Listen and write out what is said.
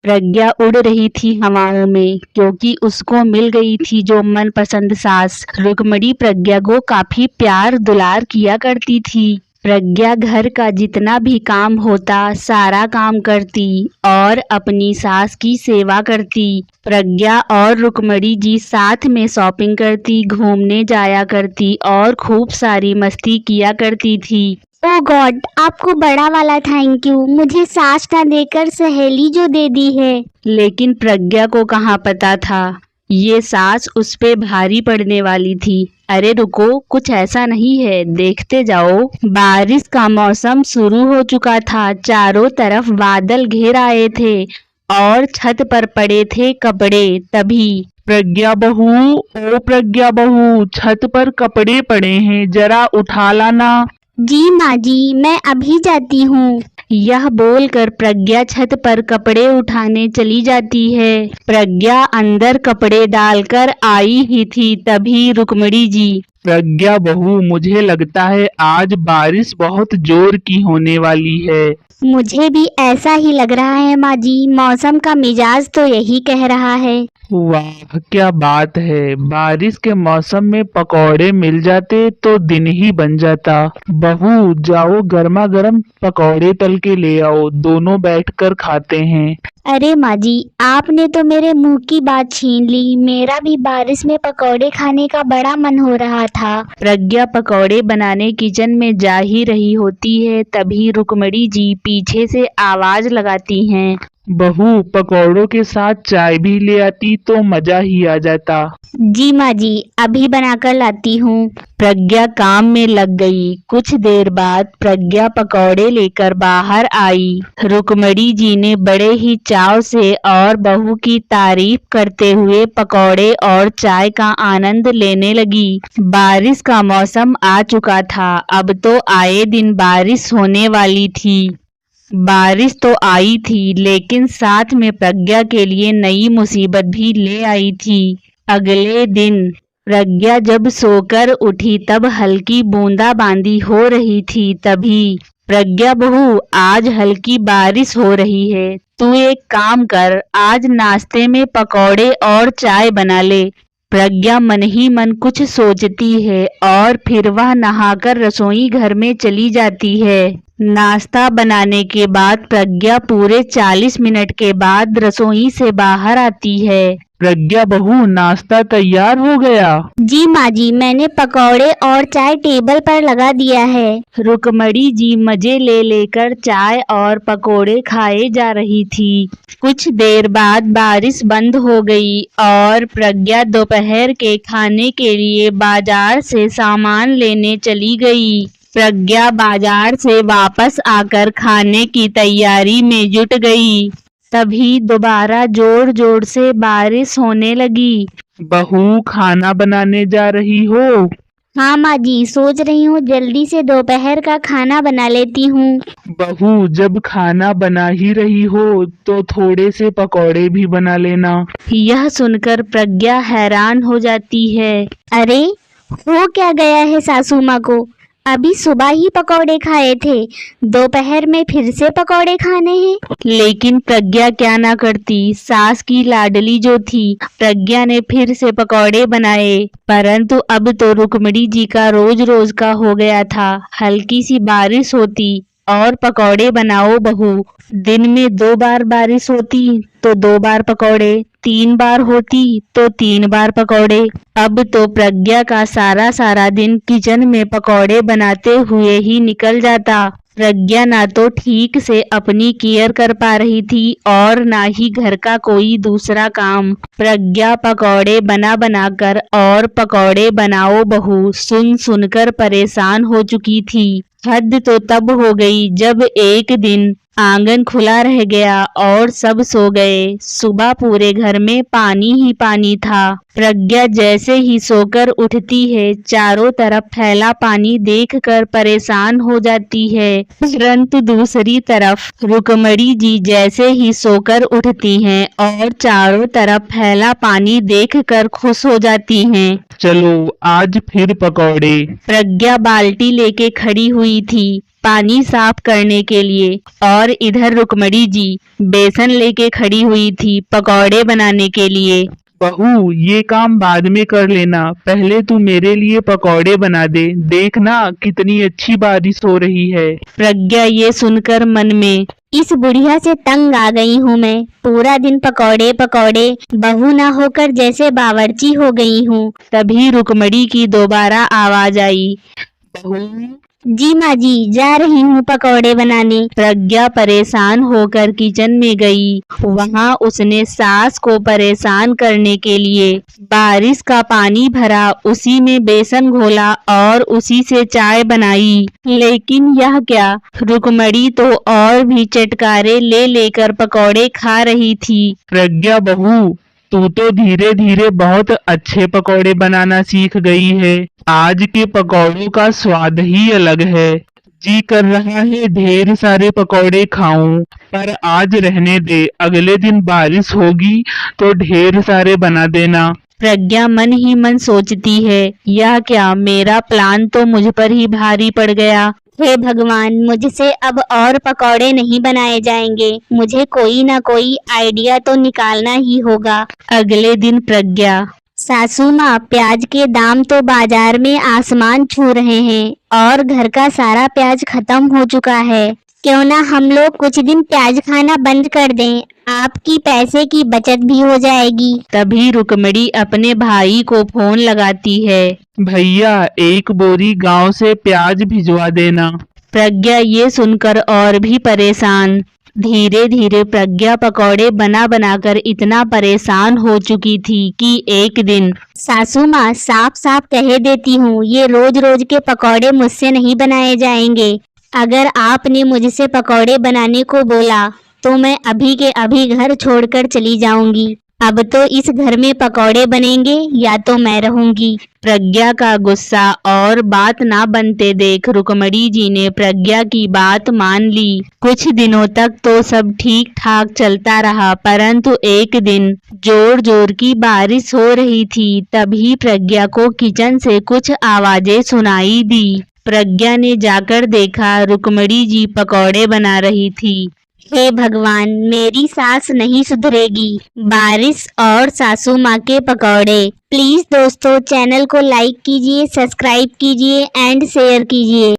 प्रज्ञा उड़ रही थी हवाओं में क्योंकि उसको मिल गई थी जो मनपसंद सास। रुक्मणी प्रज्ञा को काफी प्यार दुलार किया करती थी। प्रज्ञा घर का जितना भी काम होता सारा काम करती और अपनी सास की सेवा करती। प्रज्ञा और रुक्मणी जी साथ में शॉपिंग करती, घूमने जाया करती और खूब सारी मस्ती किया करती थी। ओ गॉड, आपको बड़ा वाला थैंक यू, मुझे सास ना देकर सहेली जो दे दी है। लेकिन प्रज्ञा को कहाँ पता था ये सास उस पे भारी पड़ने वाली थी। अरे रुको, कुछ ऐसा नहीं है, देखते जाओ। बारिश का मौसम शुरू हो चुका था। चारों तरफ बादल घेर आए थे और छत पर पड़े थे कपड़े। तभी प्रज्ञा बहू, ओ प्रज्ञा बहू, छत पर कपड़े पड़े हैं, जरा उठा लाना। जी माँ जी, मैं अभी जाती हूँ। यह बोलकर प्रज्ञा छत पर कपड़े उठाने चली जाती है। प्रज्ञा अंदर कपड़े डालकर आई ही थी तभी रुक्मणी जी। प्रज्ञा बहू, मुझे लगता है आज बारिश बहुत जोर की होने वाली है। मुझे भी ऐसा ही लग रहा है माँ जी, मौसम का मिजाज तो यही कह रहा है। वाह, क्या बात है। बारिश के मौसम में पकौड़े मिल जाते तो दिन ही बन जाता। बहू जाओ, गर्मा गर्म पकौड़े तल के ले आओ, दोनों बैठकर खाते हैं। अरे माँ जी, आपने तो मेरे मुंह की बात छीन ली। मेरा भी बारिश में पकौड़े खाने का बड़ा मन हो रहा था। प्रज्ञा पकौड़े बनाने किचन में जा ही रही होती है तभी रुक्मणी जी पीछे से आवाज लगाती हैं। बहू, पकौड़ों के साथ चाय भी ले आती तो मजा ही आ जाता। जी माँ जी, अभी बनाकर लाती हूँ। प्रज्ञा काम में लग गई। कुछ देर बाद प्रज्ञा पकौड़े लेकर बाहर आई। रुक्मणी जी ने बड़े ही चाव से और बहू की तारीफ करते हुए पकौड़े और चाय का आनंद लेने लगी। बारिश का मौसम आ चुका था। अब तो आए दिन बारिश होने वाली थी। बारिश तो आई थी लेकिन साथ में प्रज्ञा के लिए नई मुसीबत भी ले आई थी। अगले दिन प्रज्ञा जब सोकर उठी तब हल्की बूंदाबांदी हो रही थी। तभी प्रज्ञा बहू, आज हल्की बारिश हो रही है, तू एक काम कर, आज नाश्ते में पकौड़े और चाय बना ले। प्रज्ञा मन ही मन कुछ सोचती है और फिर वह नहाकर रसोई घर में चली जाती है। नाश्ता बनाने के बाद प्रज्ञा पूरे 40 मिनट के बाद रसोई से बाहर आती है। प्रज्ञा बहू, नाश्ता तैयार हो गया। जी माँ जी, मैंने पकौड़े और चाय टेबल पर लगा दिया है। रुक्मणी जी मजे ले लेकर चाय और पकोड़े खाए जा रही थी। कुछ देर बाद बारिश बंद हो गई और प्रज्ञा दोपहर के खाने के लिए बाजार से सामान लेने चली गई। प्रज्ञा बाजार से वापस आकर खाने की तैयारी में जुट गई। तभी दोबारा जोर जोर से बारिश होने लगी। बहू, खाना बनाने जा रही हो? हाँ माँ जी, सोच रही हूँ जल्दी से दोपहर का खाना बना लेती हूँ। बहू, जब खाना बना ही रही हो तो थोड़े से पकौड़े भी बना लेना। यह सुनकर प्रज्ञा हैरान हो जाती है। अरे, हो क्या गया है सासू माँ को? अभी सुबह ही पकौड़े खाए थे, दोपहर में फिर से पकौड़े खाने हैं। लेकिन प्रज्ञा क्या ना करती, सास की लाडली जो थी। प्रज्ञा ने फिर से पकौड़े बनाए, परंतु अब तो रुक्मणी जी का रोज रोज का हो गया था। हल्की सी बारिश होती और पकौड़े बनाओ बहू। दिन में 2 बार बारिश होती तो 2 बार पकौड़े, 3 बार होती तो 3 बार पकौड़े। अब तो प्रज्ञा का सारा दिन किचन में पकौड़े बनाते हुए ही निकल जाता। प्रज्ञा ना तो ठीक से अपनी केयर कर पा रही थी और ना ही घर का कोई दूसरा काम। प्रज्ञा पकौड़े बना बनाकर और पकौड़े बनाओ बहू सुन सुनकर परेशान हो चुकी थी। हद तो तब हो गई जब एक दिन आंगन खुला रह गया और सब सो गए। सुबह पूरे घर में पानी ही पानी था। प्रज्ञा जैसे ही सोकर उठती है, चारों तरफ फैला पानी देखकर परेशान हो जाती है। परंतु दूसरी तरफ रुक्मणी जी जैसे ही सोकर उठती हैं और चारों तरफ फैला पानी देखकर खुश हो जाती हैं। चलो आज फिर पकौड़े। प्रज्ञा बाल्टी लेके खड़ी हुई थी। पानी साफ करने के लिए और इधर रुक्मणी जी बेसन लेके खड़ी हुई थी पकौड़े बनाने के लिए। बहू, ये काम बाद में कर लेना, पहले तू मेरे लिए पकौड़े बना दे। देखना कितनी अच्छी बारिश हो रही है। प्रज्ञा ये सुनकर मन में इस बुढ़िया से तंग आ गई हूँ मैं। पूरा दिन पकौड़े पकौड़े, बहू ना होकर जैसे बावर्ची हो गई हूँ। तभी रुक्मणी की दोबारा आवाज आई, बहू, जी माँ जी, जा रही हूँ पकौड़े बनाने। प्रज्ञा परेशान होकर किचन में गई। वहाँ उसने सास को परेशान करने के लिए बारिश का पानी भरा, उसी में बेसन घोला और उसी से चाय बनाई। लेकिन यह क्या, रुक्मणी तो और भी चटकारे ले लेकर पकौड़े खा रही थी। प्रज्ञा बहू, तू तो धीरे धीरे बहुत अच्छे पकौड़े बनाना सीख गई है। आज के पकौड़ों का स्वाद ही अलग है। जी कर रहा है ढेर सारे पकौड़े खाऊं, पर आज रहने दे, अगले दिन बारिश होगी तो ढेर सारे बना देना। प्रज्ञा मन ही मन सोचती है, यह क्या, मेरा प्लान तो मुझ पर ही भारी पड़ गया। हे भगवान, मुझसे अब और पकौड़े नहीं बनाए जाएंगे। मुझे कोई ना कोई आइडिया तो निकालना ही होगा। अगले दिन प्रज्ञा, सासू माँ, प्याज के दाम तो बाजार में आसमान छू रहे हैं और घर का सारा प्याज खत्म हो चुका है। क्यों ना हम लोग कुछ दिन प्याज खाना बंद कर दें, आपकी पैसे की बचत भी हो जाएगी। तभी रुक्मणी अपने भाई को फोन लगाती है, भैया, एक बोरी गांव से प्याज भिजवा देना। प्रज्ञा ये सुनकर और भी परेशान। धीरे धीरे प्रज्ञा पकौड़े बना बनाकर इतना परेशान हो चुकी थी कि एक दिन, सासू माँ, साफ साफ कह देती हूँ, ये रोज रोज के पकौड़े मुझसे नहीं बनाए जाएंगे। अगर आपने मुझसे पकौड़े बनाने को बोला तो मैं अभी के अभी घर छोड़कर चली जाऊंगी। अब तो इस घर में पकौड़े बनेंगे या तो मैं रहूंगी। प्रज्ञा का गुस्सा और बात ना बनते देख रुक्मणी जी ने प्रज्ञा की बात मान ली। कुछ दिनों तक तो सब ठीक ठाक चलता रहा, परंतु एक दिन जोर जोर की बारिश हो रही थी। तभी प्रज्ञा को किचन से कुछ आवाजें सुनाई दी। प्रज्ञा ने जाकर देखा, रुक्मणी जी पकौड़े बना रही थी। हे भगवान, मेरी सास नहीं सुधरेगी। बारिश और सासू माँ के पकौड़े। प्लीज दोस्तों, चैनल को लाइक कीजिए, सब्सक्राइब कीजिए एंड शेयर कीजिए।